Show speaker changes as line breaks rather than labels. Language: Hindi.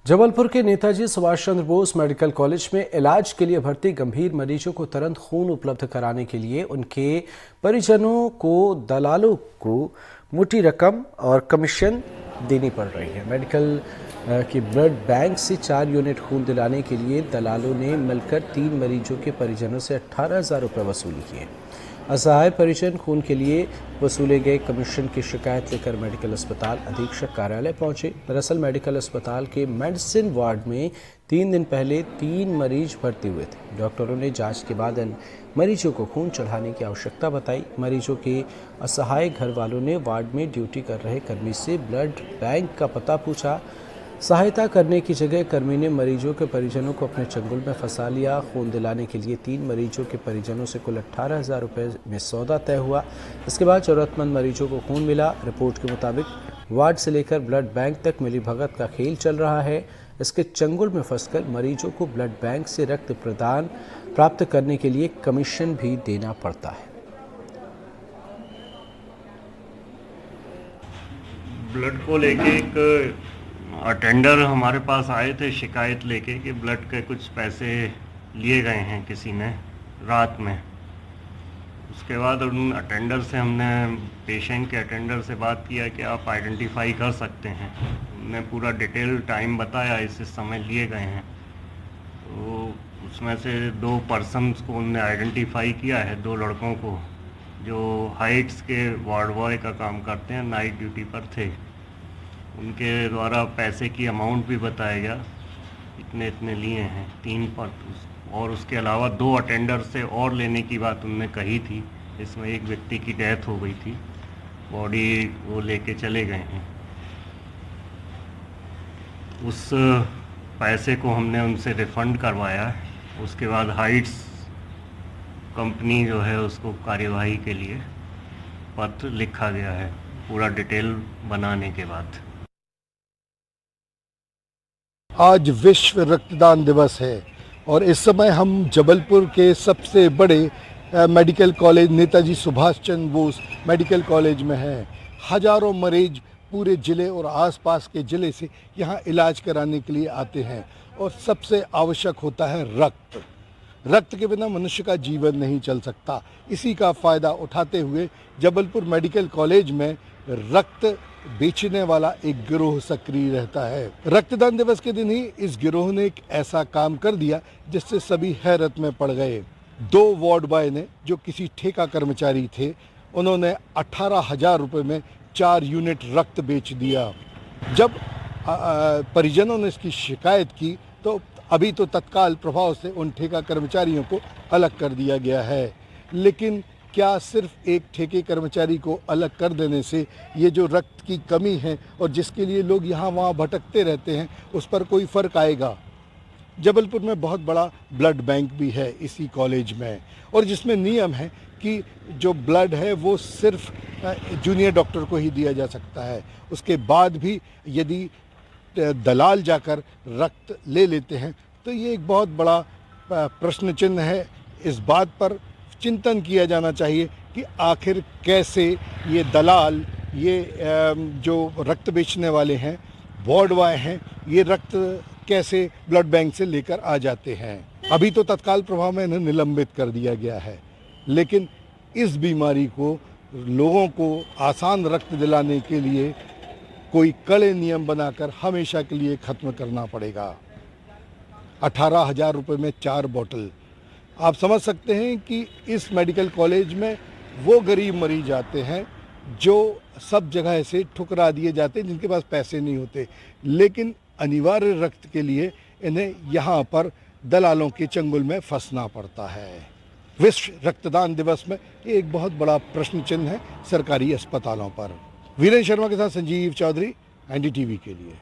जबलपुर के नेताजी सुभाष चंद्र बोस मेडिकल कॉलेज में इलाज के लिए भर्ती गंभीर मरीजों को तुरंत खून उपलब्ध कराने के लिए उनके परिजनों को दलालों को मोटी रकम और कमीशन देनी पड़ रही है। मेडिकल की ब्लड बैंक से 4 यूनिट खून दिलाने के लिए दलालों ने मिलकर 3 मरीजों के परिजनों से 18,000 रुपये वसूल किए। असहाय परिजन खून के लिए वसूले गए कमीशन की शिकायत लेकर मेडिकल अस्पताल अधीक्षक कार्यालय पहुंचे। दरअसल मेडिकल अस्पताल के मेडिसिन वार्ड में 3 दिन पहले 3 मरीज भर्ती हुए थे। डॉक्टरों ने जांच के बाद इन मरीजों को खून चढ़ाने की आवश्यकता बताई। मरीजों के असहाय घर वालों ने वार्ड में ड्यूटी कर रहे कर्मी से ब्लड बैंक का पता पूछा। सहायता करने की जगह कर्मी ने मरीजों के परिजनों को अपने चंगुल में फंसा लिया। खून दिलाने के लिए 3 मरीजों के परिजनों से कुल 18,000 रुपये में सौदा तय हुआ। इसके बाद जरूरतमंद मरीजों को खून मिला। रिपोर्ट के मुताबिक वार्ड से लेकर ब्लड बैंक तक मिली भगत का खेल चल रहा है। इसके चंगुल में फंसकर मरीजों को ब्लड बैंक से रक्त प्रदान प्राप्त करने के लिए कमीशन भी देना पड़ता है।
ब्लड को लेके एक अटेंडर हमारे पास आए थे शिकायत लेके कि ब्लड के कुछ पैसे लिए गए हैं किसी ने रात में। उसके बाद उन अटेंडर से हमने पेशेंट के अटेंडर से बात किया कि आप आइडेंटिफाई कर सकते हैं। उन्होंने पूरा डिटेल टाइम बताया इस समय लिए गए हैं। तो उसमें से 2 पर्सन्स को उन्होंने आइडेंटिफाई किया है, 2 लड़कों को जो हाइट्स के वार्ड बॉय का काम करते हैं, नाइट ड्यूटी पर थे। उनके द्वारा पैसे की अमाउंट भी बताया गया, इतने इतने लिए हैं 3 पर, और उसके अलावा 2 अटेंडर से और लेने की बात उन्होंने कही थी। इसमें एक व्यक्ति की डेथ हो गई थी, बॉडी वो लेके चले गए हैं। उस पैसे को हमने उनसे रिफ़ंड करवाया। उसके बाद हाइट्स कंपनी जो है उसको कार्यवाही के लिए पत्र लिखा गया है पूरा डिटेल बनाने के बाद।
आज विश्व रक्तदान दिवस है और इस समय हम जबलपुर के सबसे बड़े medical college Netaji Subhash Chandra Bose medical college में हैं। हजारों मरीज पूरे ज़िले और आसपास के ज़िले से यहाँ इलाज कराने के लिए आते हैं और सबसे आवश्यक होता है रक्त। रक्त के बिना मनुष्य का जीवन नहीं चल सकता। इसी का फ़ायदा उठाते हुए जबलपुर मेडिकल कॉलेज में रक्त बेचने वाला एक गिरोह सक्रिय रहता है। रक्तदान दिवस के दिन ही इस गिरोह ने एक ऐसा काम कर दिया जिससे सभी हैरत में पड़ गए। 2 वार्ड बॉय ने, जो किसी ठेका कर्मचारी थे, उन्होंने 18,000 रुपये में 4 यूनिट रक्त बेच दिया। जब परिजनों ने इसकी शिकायत की तो अभी तो तत्काल प्रभाव से उन ठेका कर्मचारियों को अलग कर दिया गया है। लेकिन क्या सिर्फ एक ठेके कर्मचारी को अलग कर देने से ये जो रक्त की कमी है और जिसके लिए लोग यहाँ वहाँ भटकते रहते हैं उस पर कोई फ़र्क आएगा? जबलपुर में बहुत बड़ा ब्लड बैंक भी है इसी कॉलेज में, और जिसमें नियम है कि जो ब्लड है वो सिर्फ जूनियर डॉक्टर को ही दिया जा सकता है। उसके बाद भी यदि दलाल जाकर रक्त ले लेते हैं तो ये एक बहुत बड़ा प्रश्न चिन्ह है। इस बात पर चिंतन किया जाना चाहिए कि आखिर कैसे ये दलाल, ये जो रक्त बेचने वाले हैं, वार्ड बॉय हैं, ये रक्त कैसे ब्लड बैंक से लेकर आ जाते हैं। अभी तो तत्काल प्रभाव में इन्हें निलंबित कर दिया गया है, लेकिन इस बीमारी को, लोगों को आसान रक्त दिलाने के लिए कोई कड़े नियम बनाकर हमेशा के लिए ख़त्म करना पड़ेगा। 18,000 रुपये में 4 बोतल। आप समझ सकते हैं कि इस मेडिकल कॉलेज में वो गरीब मरीज आते हैं जो सब जगह से ठुकरा दिए जाते हैं, जिनके पास पैसे नहीं होते, लेकिन अनिवार्य रक्त के लिए इन्हें यहाँ पर दलालों के चंगुल में फंसना पड़ता है। विश्व रक्तदान दिवस में ये एक बहुत बड़ा प्रश्न चिन्ह है सरकारी अस्पतालों पर। वीरेंद्र शर्मा के साथ संजीव चौधरी, NDTV के लिए।